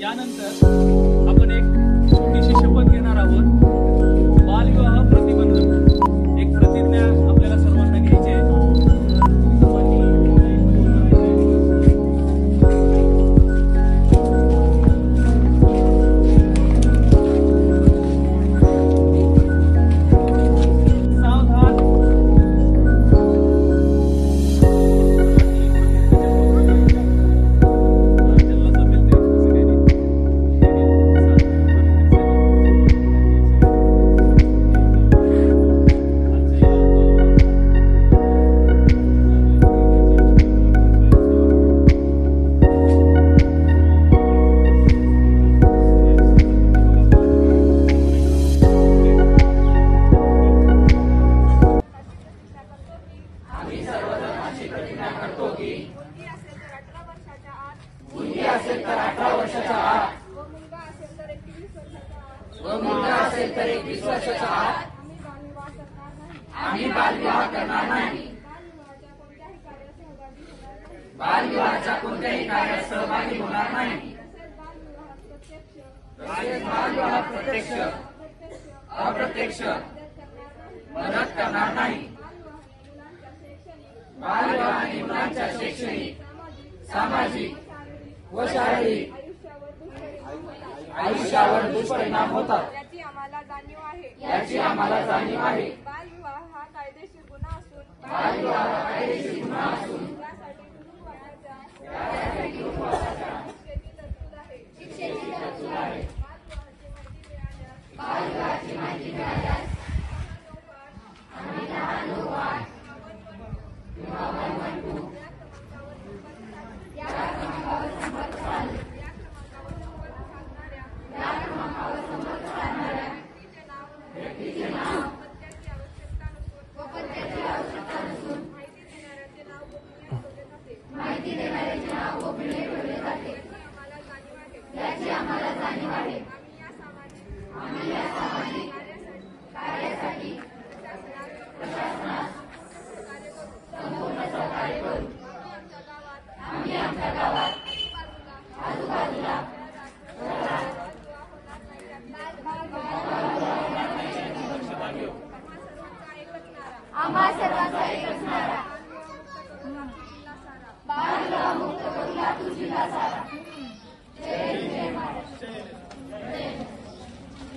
यानंतर आपण एक छोटीशी शपथ घेणार आहोत। बालविवाह प्रतिबंधक एक प्रतिज्ञा आपल्याला सर्वांना घ्यायची आहे। मुलगी असेल तर 18 वर्षाच्या आत व मुलगा असेल तर 21 वर्षाच्या आत आम्ही बालविवाह करणार नाही। बालविवाहाच्या कोणत्याही कार्यात सहभागी होणार नाही। बालविवाहात प्रत्यक्ष अप्रत्यक्ष मदत करणार नाही। बालविवाहाने मुलांच्या शैक्षणिक सामाजिक व शारीरिक आयुष्यावर दुष्परिणाम होतात याची आम्हाला जाणीव आहे। बालविवाह हा कायदेशीर गुन्हा असून त्यासाठी कुटुंबाच्या शिक्षेची तरतूद आहे। बालविवाहाची माहिती मिळाल्यास आम्ही लहान लोकांना किंवा 112 या क्रमांकावर संपर्क साधणाऱ्या व्यक्तीचे नाव व पत्त्याची आवश्यकता नसून माहिती देणाऱ्याचे नाव गोपनीय ठेवले जाते याची आम्हाला जाणीव आहे। आम्ही या सामाजिक कार्यासाठी प्रशासनास संपूर्ण सहकार्य करू। आम्ही आमच्या गावात आजूबाजूला आम्हा सर्वांचा एक असणारा बालविवाह मुक्त करू लातूर जिल्हा